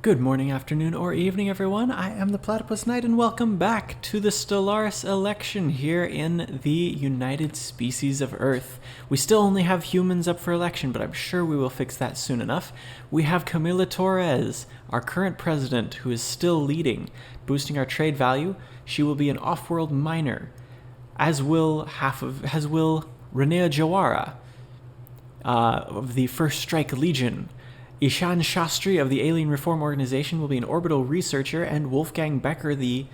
Good morning, afternoon, or evening, everyone. I am the Platypus Knight, and welcome back to the Stellaris election here in the United Species of Earth. We still only have humans up for election, but I'm sure we will fix that soon enough. We have Camila Torres, our current president, who is still leading, boosting our trade value. She will be an off-world miner, as will Renea Jawara of the First Strike Legion. Ishan Shastri of the Alien Reform Organization will be an orbital researcher, and Wolfgang Becker, the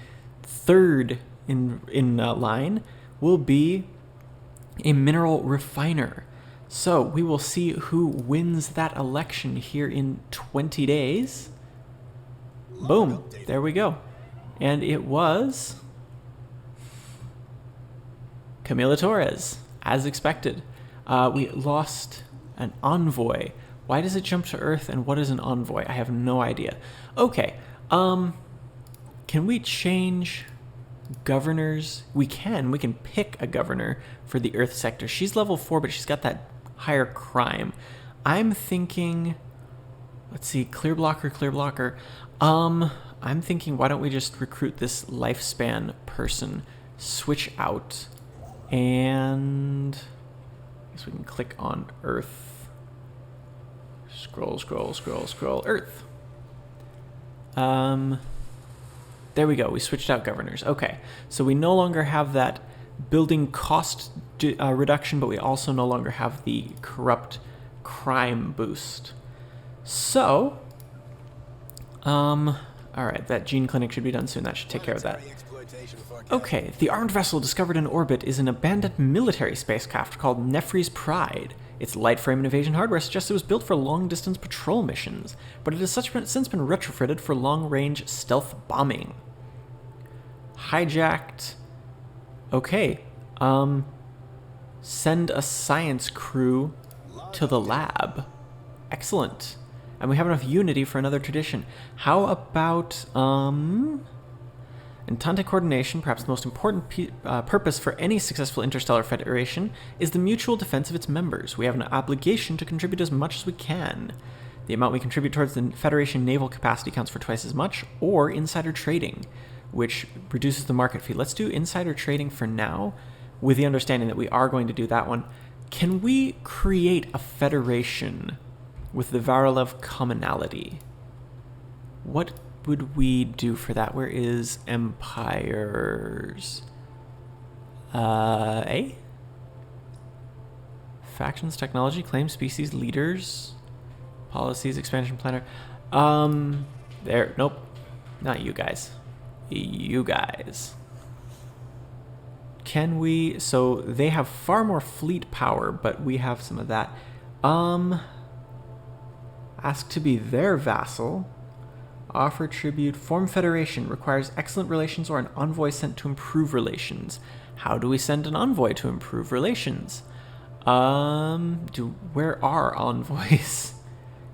third in line, will be a mineral refiner. So we will see who wins that election here in 20 days. Boom, there we go. And it was Camila Torres, as expected. We lost an envoy. Why does it jump to Earth, and what is an envoy? I have no idea. Okay, can we change governors? We can pick a governor for the Earth sector. She's level 4, but she's got that higher crime. I'm thinking, let's see, clear blocker. I'm thinking, why don't we just recruit this lifespan person, switch out, and I guess we can click on Earth. Scroll, Earth. There we go. We switched out governors. Okay, so we no longer have that building cost reduction, but we also no longer have the corrupt crime boost. So, all right, that gene clinic should be done soon. That should take care of that. Okay, the armed vessel discovered in orbit is an abandoned military spacecraft called Nefri's Pride. Its light frame and evasion hardware suggests it was built for long-distance patrol missions, but it has since been retrofitted for long-range stealth bombing. Hijacked. Okay, send a science crew to the lab. Excellent. And we have enough unity for another tradition. How about, Entente coordination, perhaps the most important purpose for any successful interstellar federation, is the mutual defense of its members. We have an obligation to contribute as much as we can. The amount we contribute towards the Federation naval capacity counts for twice as much, or insider trading, which reduces the market fee. Let's do insider trading for now, with the understanding that we are going to do that one. Can we create a federation with the Varalev commonality? What would we do for that? Where is empires? Factions, technology, claim, species, leaders, policies, expansion planner. There, nope, not you guys. You guys. Can we, so they have far more fleet power, but we have some of that. Ask to be their vassal. Offer tribute. Form federation. Requires excellent relations or an envoy sent to improve relations. How do we send an envoy to improve relations? Where are envoys?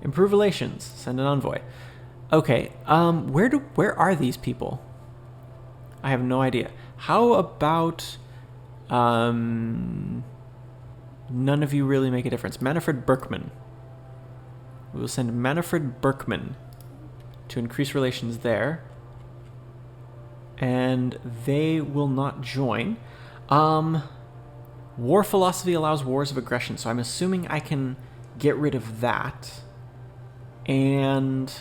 Improve relations. Send an envoy. Okay. Where are these people? I have no idea. How about none of you really make a difference. Manfred Berkman. We will send Manfred Berkman to increase relations there, and they will not join. War philosophy allows wars of aggression, so I'm assuming I can get rid of that. And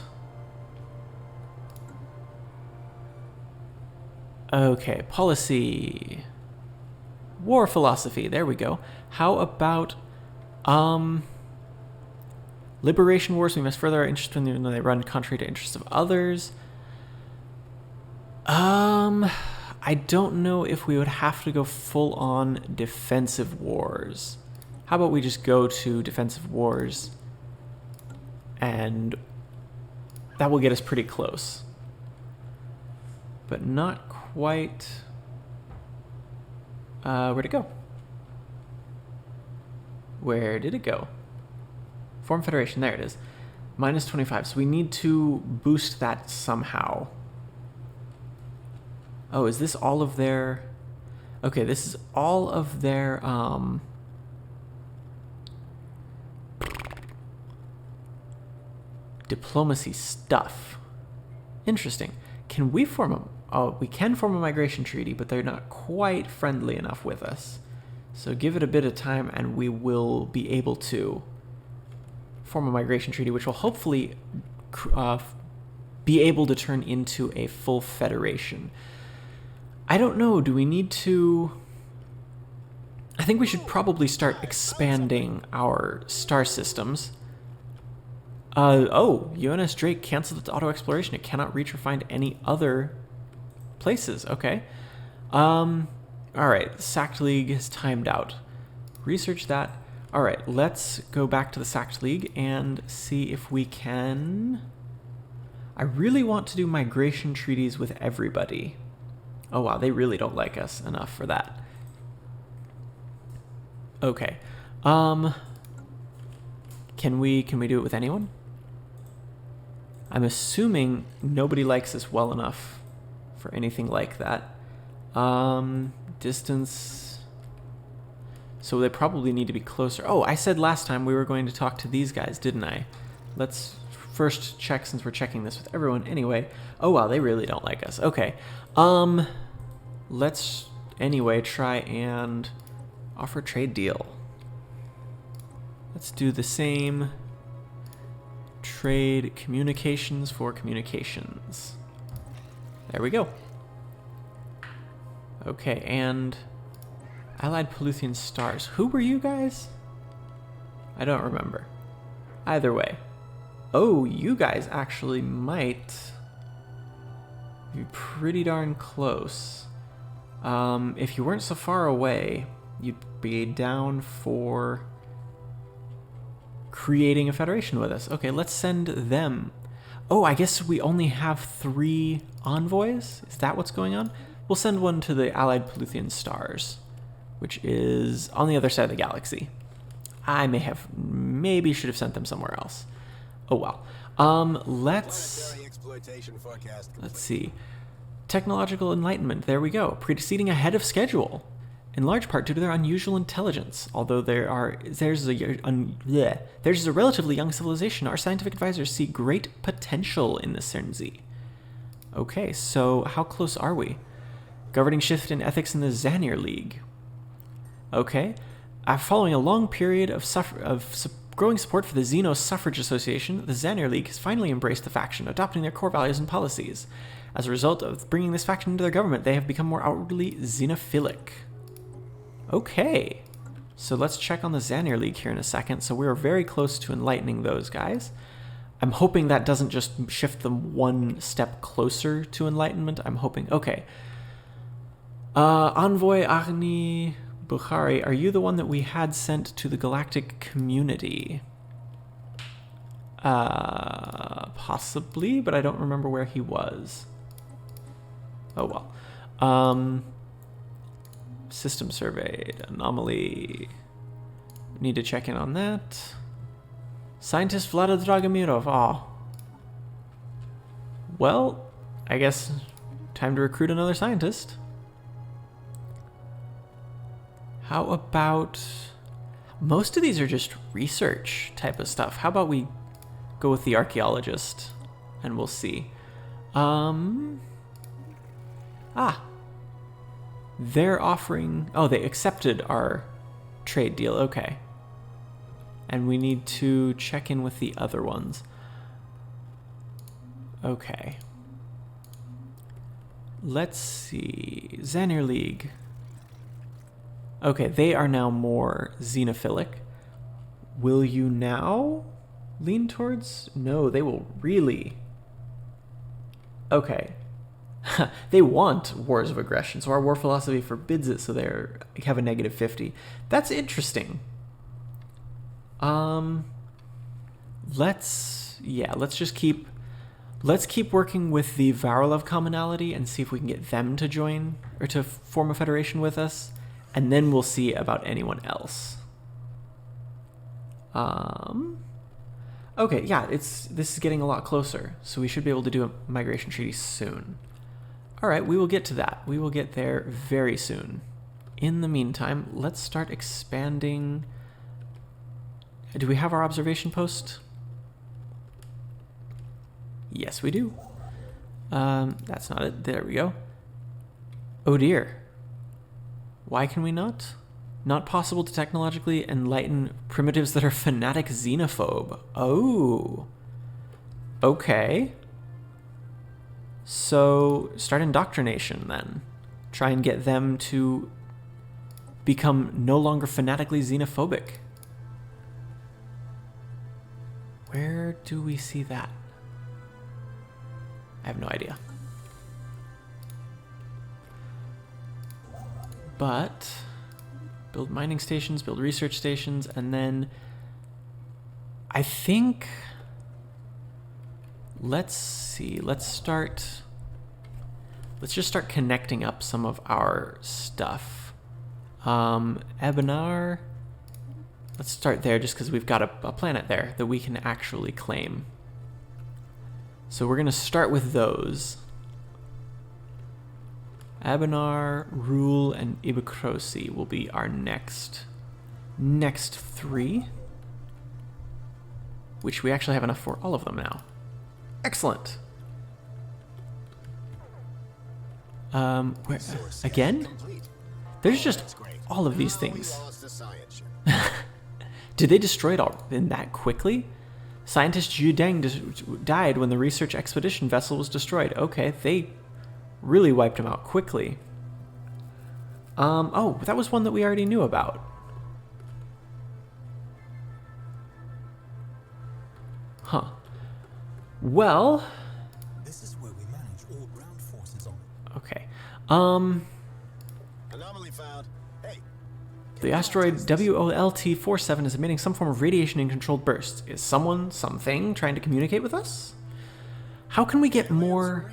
okay, policy, war philosophy, there we go. How about liberation wars? We must further our interest when they run contrary to interests of others. I don't know if we would have to go full on defensive wars. How about we just go to defensive wars, and that will get us pretty close, but not quite. Where'd it go? Where did it go? Form Federation, there it is. Minus 25, so we need to boost that somehow. Oh, is this all of their... Okay, this is all of their, diplomacy stuff. Interesting. Can we form a... Oh, we can form a migration treaty, but they're not quite friendly enough with us. So give it a bit of time and we will be able to form a migration treaty, which will hopefully be able to turn into a full federation. I don't know, do we need to... I think we should probably start expanding our star systems. Oh, UNS Drake canceled its auto-exploration. It cannot reach or find any other places. Okay. Alright, Sacked League is timed out. Research that. Alright, let's go back to the Sacked League and see if we can... I really want to do migration treaties with everybody. Oh wow, they really don't like us enough for that. Okay. Can we do it with anyone? I'm assuming nobody likes us well enough for anything like that. Distance. So they probably need to be closer. Oh, I said last time we were going to talk to these guys, didn't I? Let's first check, since we're checking this with everyone anyway. Oh wow, they really don't like us. Okay. Let's anyway try and offer a trade deal. Let's do the same. Trade communications for communications. There we go. Okay, and Allied Peluthian Stars. Who were you guys? I don't remember. Either way. Oh, you guys actually might be pretty darn close. If you weren't so far away, you'd be down for creating a federation with us. Okay, let's send them. Oh, I guess we only have 3 envoys? Is that what's going on? We'll send one to the Allied Peluthian Stars, which is on the other side of the galaxy. I maybe should have sent them somewhere else. Oh well. Let's see. Technological enlightenment, there we go. Proceeding ahead of schedule, in large part due to their unusual intelligence. Although there's a relatively young civilization, our scientific advisors see great potential in the Cernzi. Okay, so how close are we? Governing shift in ethics in the Zanir League. Okay. Following a long period of growing support for the Xenos Suffrage Association, the Zanir League has finally embraced the faction, adopting their core values and policies. As a result of bringing this faction into their government, they have become more outwardly xenophilic. Okay. So let's check on the Zanir League here in a second. So we're very close to enlightening those guys. I'm hoping that doesn't just shift them one step closer to enlightenment. I'm hoping... Okay. Envoy Agni Bukhari, are you the one that we had sent to the galactic community? Possibly, but I don't remember where he was. Oh well. System surveyed. Anomaly. Need to check in on that. Scientist Vlada Dragomirov. Oh. Well, I guess time to recruit another scientist. How about... Most of these are just research type of stuff. How about we go with the archaeologist and we'll see. They're offering... Oh, they accepted our trade deal. Okay. And we need to check in with the other ones. Okay. Let's see. Zanir League. Okay, they are now more xenophilic. Will you now lean towards... No, they will really... Okay. They want wars of aggression, so our war philosophy forbids it, so they have a negative 50. That's interesting. Let's just keep... Let's keep working with the Varolov commonality and see if we can get them to join, or to form a federation with us. And then we'll see about anyone else. Okay, yeah, this is getting a lot closer, so we should be able to do a migration treaty soon. All right, we will get to that. We will get there very soon. In the meantime, let's start expanding. Do we have our observation post? Yes, we do. That's not it. There we go. Oh dear. Why can we not? Not possible to technologically enlighten primitives that are fanatic xenophobe. Oh. Okay. So start indoctrination then. Try and get them to become no longer fanatically xenophobic. Where do we see that? I have no idea. But build mining stations, build research stations, and then I think, let's see, let's just start connecting up some of our stuff. Ebenar, let's start there just because we've got a planet there that we can actually claim. So we're going to start with those. Abenar, Rule, and Ibikrosi will be our next three, which we actually have enough for all of them now. Excellent. Again? There's just all of these things. Did they destroy it all in that quickly? Scientist Zhu Deng died when the research expedition vessel was destroyed. Okay, they really wiped him out quickly. Oh, that was one that we already knew about. Huh. Well. This is where we manage all ground forces on. Okay. Anomaly found. Hey. The asteroid WOLT-47 is emitting some form of radiation in controlled bursts. Is something trying to communicate with us? How can we get more?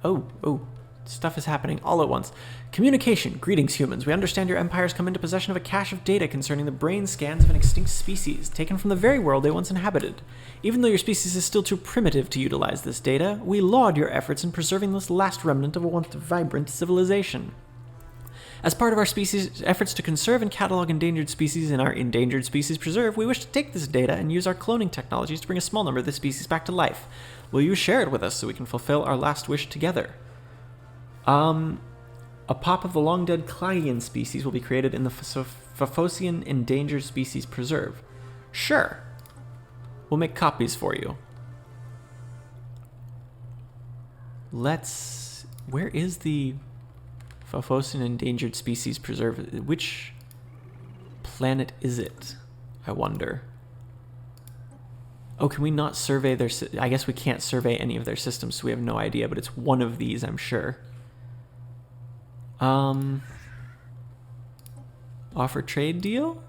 Oh, stuff is happening all at once. Communication. Greetings, humans. We understand your empires come into possession of a cache of data concerning the brain scans of an extinct species, taken from the very world they once inhabited. Even though your species is still too primitive to utilize this data, we laud your efforts in preserving this last remnant of a once vibrant civilization. As part of our species' efforts to conserve and catalog endangered species in our Endangered Species Preserve, we wish to take this data and use our cloning technologies to bring a small number of the species back to life. Will you share it with us so we can fulfill our last wish together? A pop of the long-dead Cladian species will be created in the Phafosian Endangered Species Preserve. Sure. We'll make copies for you. Where is the Phafosian Endangered Species Preserve? Which planet is it? I wonder. Oh, can we not survey their... I guess we can't survey any of their systems, so we have no idea, but it's one of these, I'm sure. Offer trade deal?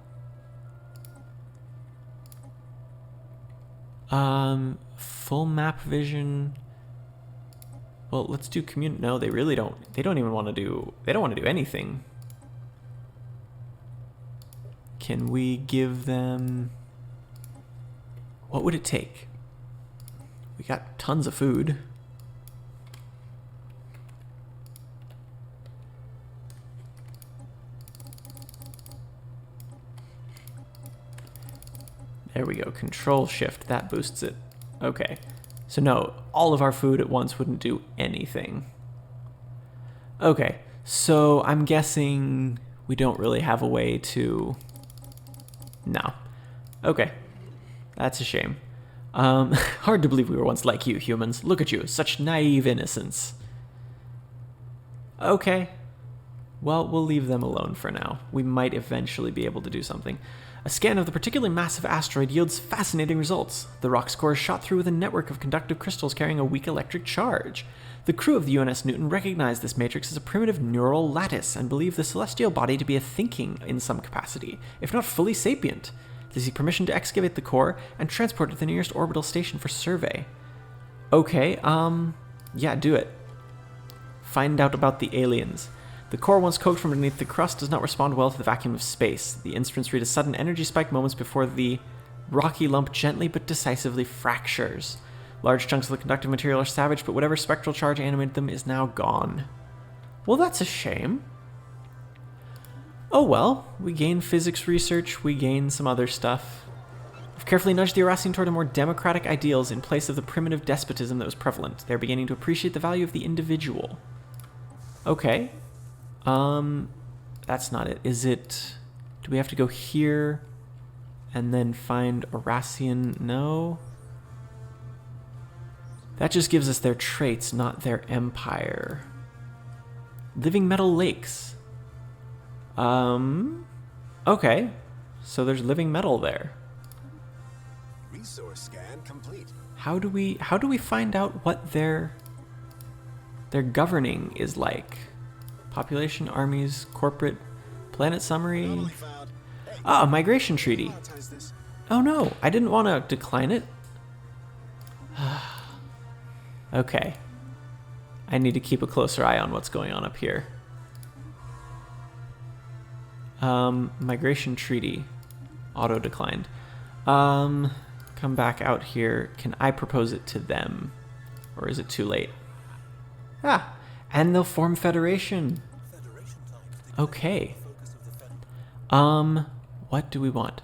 Full map vision. Well, let's do no, they really don't. They don't even want to do, they don't want to do anything. Can we give them, what would it take? We got tons of food. There we go, Control Shift, that boosts it. Okay, so no, all of our food at once wouldn't do anything. Okay, so I'm guessing we don't really have a way to... No. Okay, that's a shame. Hard to believe we were once like you, humans. Look at you, such naive innocence. Okay, well, we'll leave them alone for now. We might eventually be able to do something. A scan of the particularly massive asteroid yields fascinating results. The rock's core is shot through with a network of conductive crystals carrying a weak electric charge. The crew of the UNS Newton recognized this matrix as a primitive neural lattice and believe the celestial body to be a thinking in some capacity, if not fully sapient. They seek permission to excavate the core and transport it to the nearest orbital station for survey. Okay, yeah, do it. Find out about the aliens. The core, once coated from beneath the crust, does not respond well to the vacuum of space. The instruments read a sudden energy spike moments before the rocky lump gently but decisively fractures. Large chunks of the conductive material are savaged, but whatever spectral charge animated them is now gone. Well, that's a shame. Oh well, we gain physics research, we gain some other stuff. We've carefully nudged the Eurasian toward a more democratic ideals in place of the primitive despotism that was prevalent. They're beginning to appreciate the value of the individual. Okay. That's not it. Is it... Do we have to go here and then find Eurasian? No. That just gives us their traits, not their empire. Living metal lakes. Okay. So there's living metal there. Resource scan complete. How do we find out what their governing is like? Population, armies, corporate, planet summary. Ah, a migration treaty. Oh no, I didn't want to decline it. Okay. I need to keep a closer eye on what's going on up here. Migration treaty. Auto declined. Come back out here. Can I propose it to them? Or is it too late? Ah, and they'll form federation. Okay. What do we want?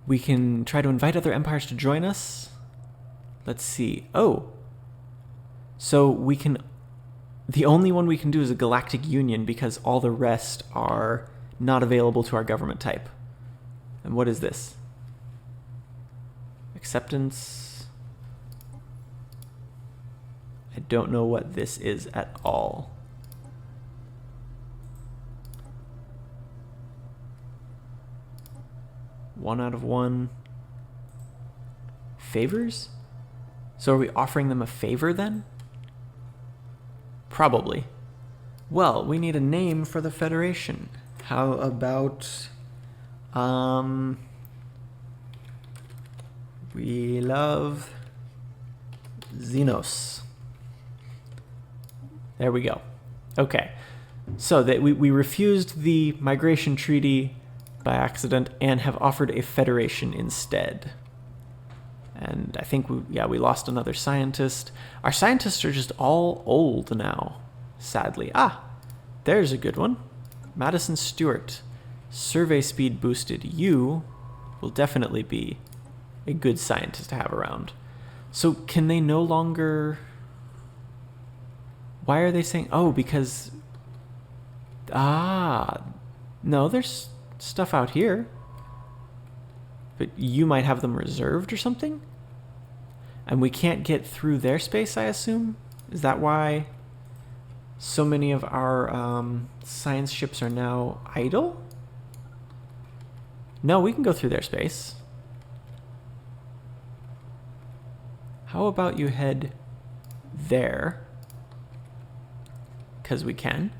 We can try to invite other empires to join us. Let's see. Oh. So we can... The only one we can do is a galactic union because all the rest are not available to our government type. And what is this? Acceptance. I don't know what this is at all. One out of one. Favors? So are we offering them a favor then? Probably. Well, we need a name for the Federation. How about... we love Xenos. There we go. Okay. So that we refused the migration treaty by accident and have offered a federation instead. And I think we lost another scientist. Our scientists are just all old now, sadly. Ah, there's a good one. Madison Stewart. Survey speed boosted. You will definitely be a good scientist to have around. So can they no longer... Why are they saying... Oh, because... Ah, no, there's stuff out here. But you might have them reserved or something? And we can't get through their space, I assume? Is that why so many of our science ships are now idle? No, we can go through their space. How about you head there? Because we can.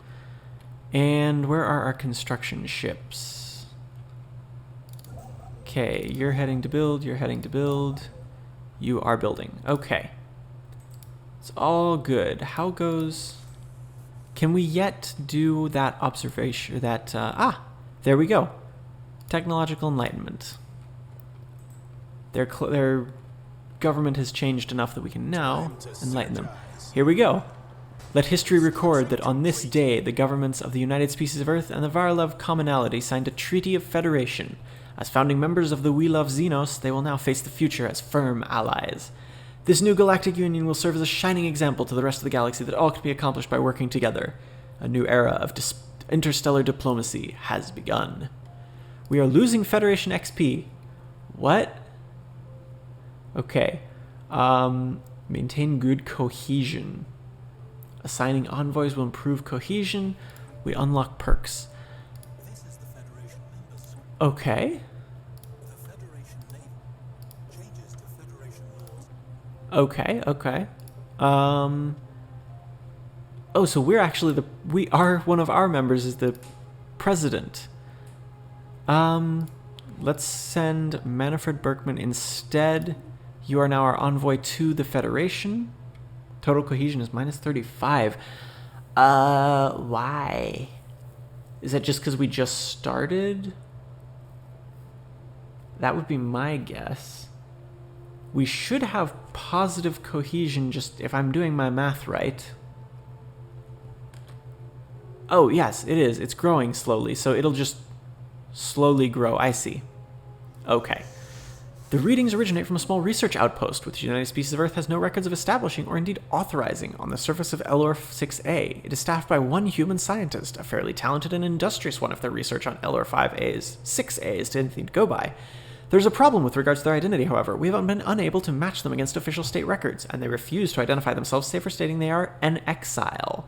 And where are our construction ships? Okay, you're heading to build, you're heading to build. You are building. Okay. It's all good. How goes... Can we yet do that observation, that... there we go. Technological enlightenment. Their government has changed enough that we can now enlighten them. Here we go. Let history record that on this day, the governments of the United Species of Earth and the Varlov Commonality signed a Treaty of Federation. As founding members of the We Love Xenos, they will now face the future as firm allies. This new galactic union will serve as a shining example to the rest of the galaxy that all can be accomplished by working together. A new era of interstellar diplomacy has begun. We are losing Federation XP. What? Okay. Maintain good cohesion. Assigning envoys will improve cohesion. We unlock perks. This is the Federation members. Okay. The Federation navy. Changes to Federation laws. Okay, okay. Oh, so we're actually one of our members is the president. Let's send Manfred Berkman instead. You are now our envoy to the Federation. Total cohesion is minus 35. Why? Is that just because we just started? That would be my guess. We should have positive cohesion, just if I'm doing my math right. Oh, yes, it is. It's growing slowly, so it'll just slowly grow. I see. Okay. The readings originate from a small research outpost, which the United Species of Earth has no records of establishing or indeed authorizing on the surface of Elor 6A. It is staffed by one human scientist, a fairly talented and industrious one if their research on Elor 5A's 6A is anything to go by. There's a problem with regards to their identity, however. We have been unable to match them against official state records, and they refuse to identify themselves, save for stating they are an exile.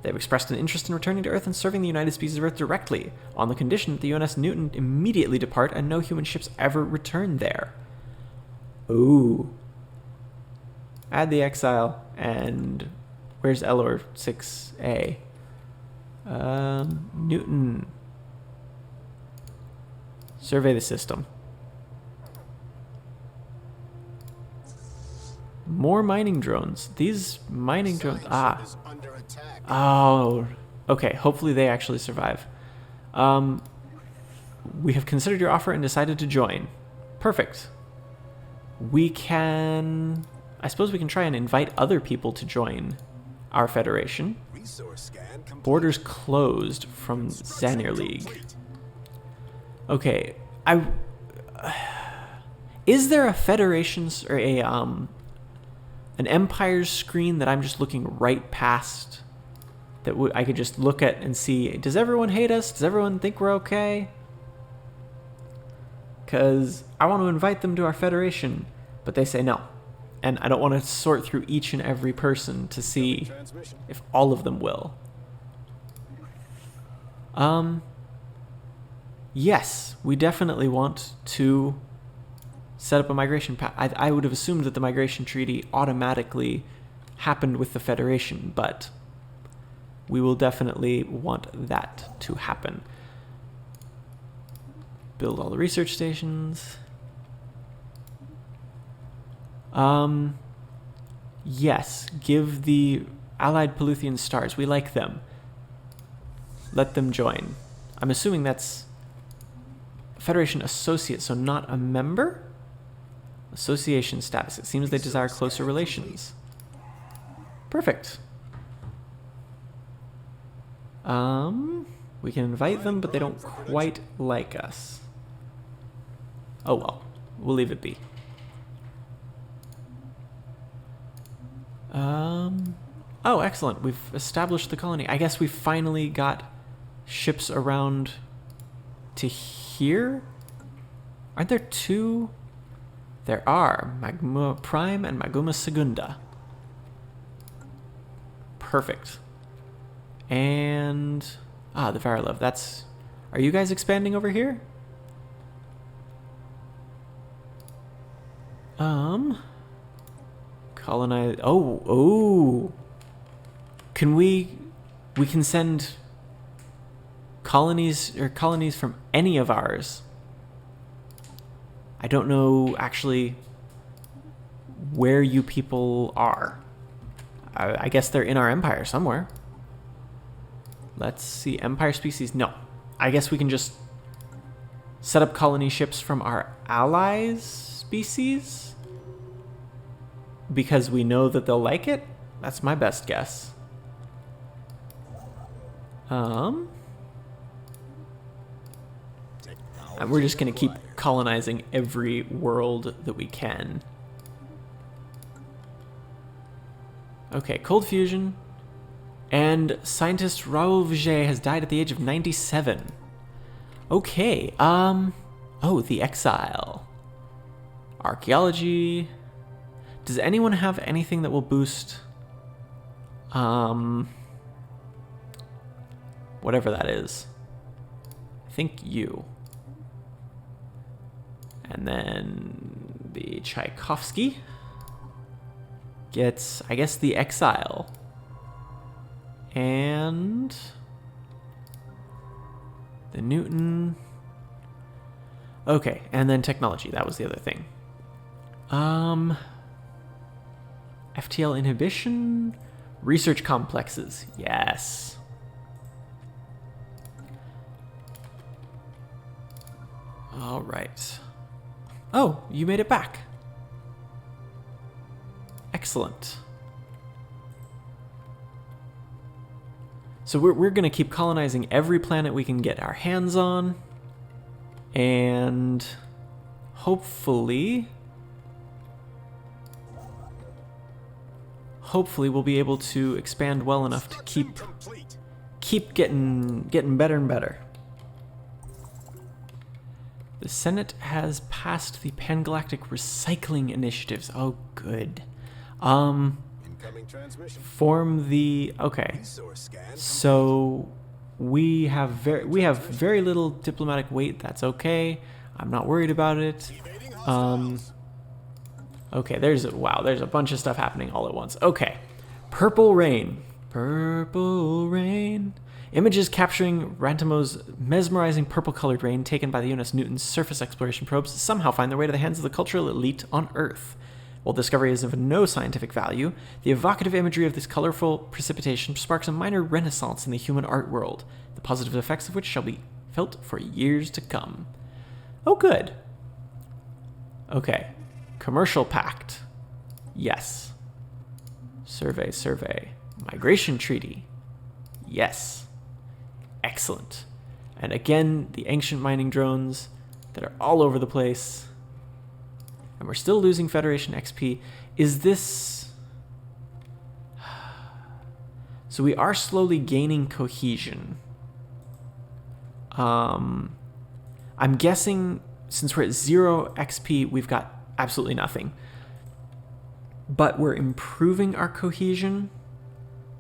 They have expressed an interest in returning to Earth and serving the United Species of Earth directly, on the condition that the UNS Newton immediately depart and no human ships ever return there. Ooh. Add the exile, and where's Elor 6A? Newton. Survey the system. More mining drones. These mining drones. Ah. Is under attack. Oh. Okay. Hopefully they actually survive. We have considered your offer and decided to join. Perfect. We can. I suppose we can try and invite other people to join our federation. Resource scan complete. Borders closed from Zanir League. Complete. Okay. Is there a federation's or an empire's screen that I'm just looking right past that I could just look at and see, does everyone hate us? Does everyone think we're okay? Because I want to invite them to our federation, but they say no. And I don't want to sort through each and every person to see Transmission. if all of them will. Yes, we definitely want to set up a migration path. I would have assumed that the migration treaty automatically happened with the Federation, but we will definitely want that to happen. Build all the research stations. Yes, give the Allied Peluthian stars. We like them. Let them join. I'm assuming that's Federation associate, so not a member? Association status. It seems they desire closer relations. Perfect. We can invite them, but they don't quite like us. Oh well, we'll leave it be. Oh, excellent. We've established the colony. I guess we finally got ships around to here? Aren't there two? There are. Magma Prime and Maguma Segunda. Perfect. And... ah, the Varilov. That's... are you guys expanding over here? Colonize... oh! Can we can send colonies from any of ours. I don't know actually where you people are. I guess they're in our empire somewhere. Let's see, empire species. No, I guess we can just set up colony ships from our allies species because we know that they'll like it. That's my best guess. And we're just going to keep colonizing every world that we can. Okay, cold fusion. And scientist Raoul Viget has died at the age of 97. Okay, oh, the exile. Archaeology. Does anyone have anything that will boost, whatever that is? I think you. And then the Tchaikovsky gets, I guess, the exile. And the Newton. Okay, and then technology. That was the other thing. FTL inhibition. Research complexes. Yes. All right. Oh, you made it back. Excellent. So we're going to keep colonizing every planet we can get our hands on. And hopefully we'll be able to expand well enough to keep getting better and better. The Senate has passed the Pangalactic Recycling Initiatives. Oh, good. Incoming transmission. Form the okay. Resource scan. So we have very little diplomatic weight. That's okay. I'm not worried about it. Evading hostiles. Okay, there's a bunch of stuff happening all at once. Okay. Purple rain. Purple rain. Images capturing Rantamo's mesmerizing purple-colored rain taken by the UNS Newton's surface exploration probes somehow find their way to the hands of the cultural elite on Earth. While discovery is of no scientific value, the evocative imagery of this colorful precipitation sparks a minor renaissance in the human art world, the positive effects of which shall be felt for years to come. Oh, good. Okay. Commercial pact. Yes. Survey. Migration treaty. Yes. Excellent. And again, the ancient mining drones that are all over the place. And we're still losing Federation XP. Is this... So we are slowly gaining cohesion. I'm guessing since we're at 0 XP, we've got absolutely nothing. But we're improving our cohesion.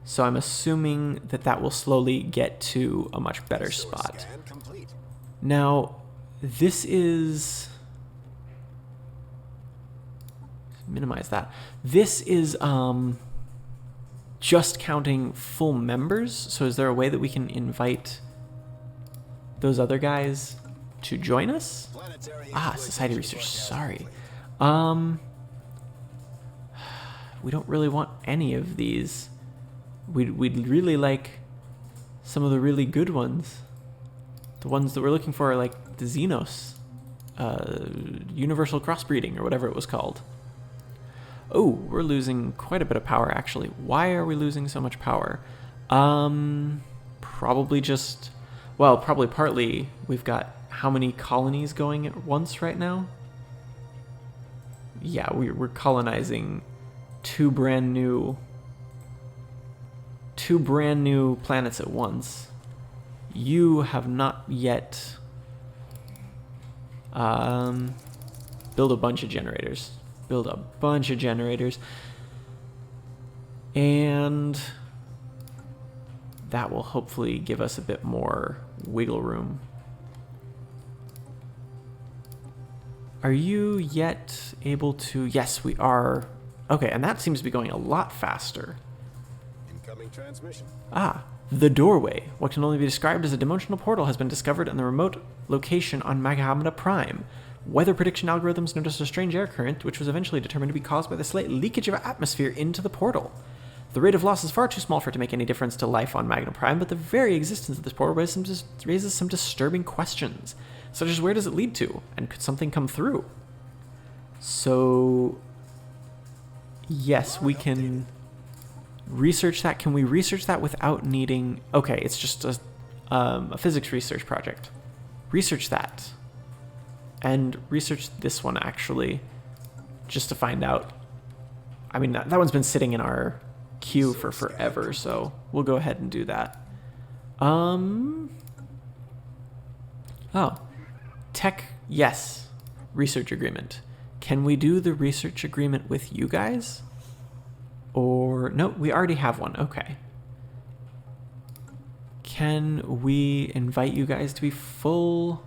So I'm assuming that will slowly get to a much better spot. Scan complete. Now, this is... minimize that. This is just counting full members. So is there a way that we can invite those other guys to join us? Planetary Society exploitation research. broadcast Sorry. We don't really want any of these. We'd really like some of the really good ones. The ones that we're looking for are like the Xenos. Universal crossbreeding or whatever it was called. Oh, we're losing quite a bit of power actually. Why are we losing so much power? Probably just... Well, probably partly we've got how many colonies going at once right now? Yeah, we're colonizing two brand new planets at once. You have not yet build a bunch of generators. And that will hopefully give us a bit more wiggle room. Are you yet able to... Yes, we are. Okay, and that seems to be going a lot faster. Incoming transmission. The doorway. What can only be described as a dimensional portal has been discovered in the remote location on Magahamada Prime. Weather prediction algorithms noticed a strange air current, which was eventually determined to be caused by the slight leakage of atmosphere into the portal. The rate of loss is far too small for it to make any difference to life on Magna Prime, but the very existence of this portal raises some disturbing questions, such as where does it lead to, and could something come through? So, yes, we can research that. Can we research that without needing... Okay, it's just a physics research project. Research that. And research this one, actually, just to find out. I mean, that one's been sitting in our queue for forever, so we'll go ahead and do that. Oh. Tech, yes. Research agreement. Can we do the research agreement with you guys? Or, no, we already have one. Okay. Can we invite you guys to be full?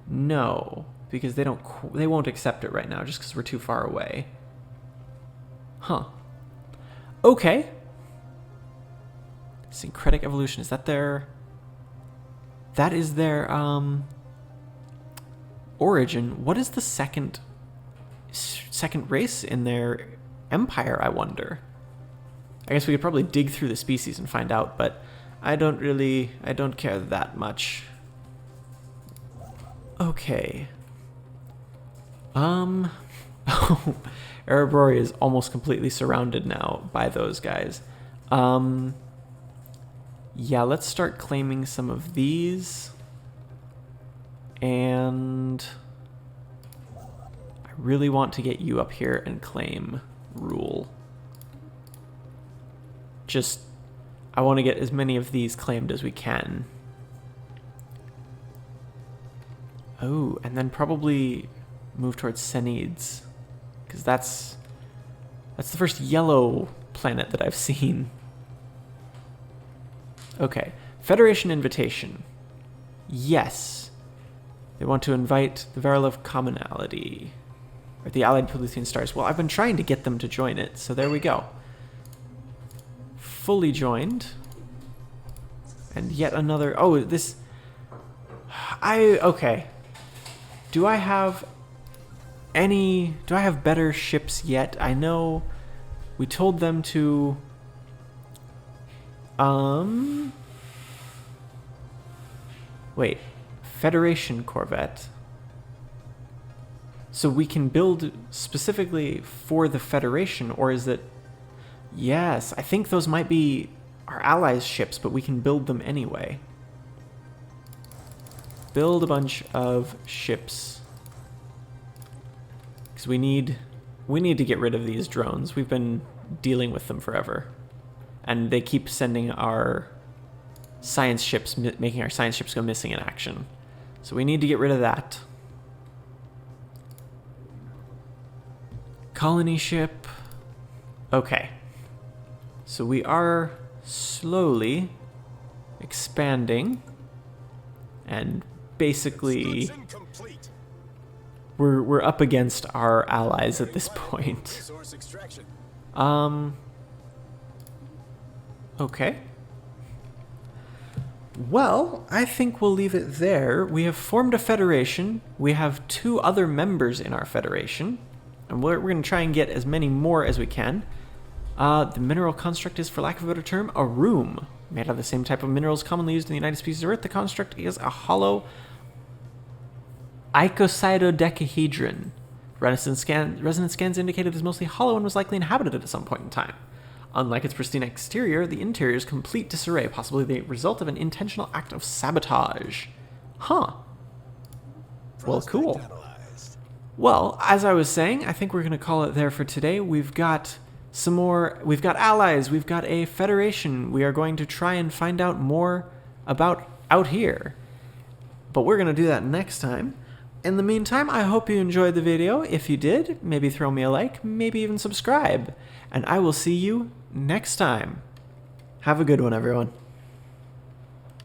No, because they won't accept it right now just because we're too far away. Huh. Okay. Syncretic evolution, is that their... That is their, origin. What is the second race in their empire, I wonder? I guess we could probably dig through the species and find out, but I don't care that much. Okay. Erebori is almost completely surrounded now by those guys. Yeah, let's start claiming some of these. And really want to get you up here and claim rule. Just, I want to get as many of these claimed as we can. Oh, and then probably move towards Senides, because that's the first yellow planet that I've seen. Okay, Federation invitation. Yes. They want to invite the Verilov Commonality, or the Allied Prolethean Stars. Well, I've been trying to get them to join it, so there we go. Fully joined. And yet another, oh, this, okay. Do I have better ships yet? I know we told them to, wait, Federation Corvette. So we can build specifically for the Federation, or is it, yes, I think those might be our allies' ships, but we can build them anyway. Build a bunch of ships. Because we need to get rid of these drones. We've been dealing with them forever. And they keep sending our science ships, making our science ships go missing in action. So we need to get rid of that. Colony ship. Okay. So we are slowly expanding, and basically we're up against our allies at this point. Okay. Well, I think we'll leave it there. We have formed a federation. We have 2 other members in our federation, and we're going to try and get as many more as we can. The mineral construct is, for lack of a better term, a room. Made out of the same type of minerals commonly used in the United Species of Earth, the construct is a hollow icosahedron. Resonance scans indicated it is mostly hollow and was likely inhabited at some point in time. Unlike its pristine exterior, the interior is complete disarray, possibly the result of an intentional act of sabotage. Huh. Well, cool. Well, as I was saying, I think we're going to call it there for today. We've got some more, we've got allies, we've got a federation. We are going to try and find out more about out here. But we're going to do that next time. In the meantime, I hope you enjoyed the video. If you did, maybe throw me a like, maybe even subscribe. And I will see you next time. Have a good one, everyone.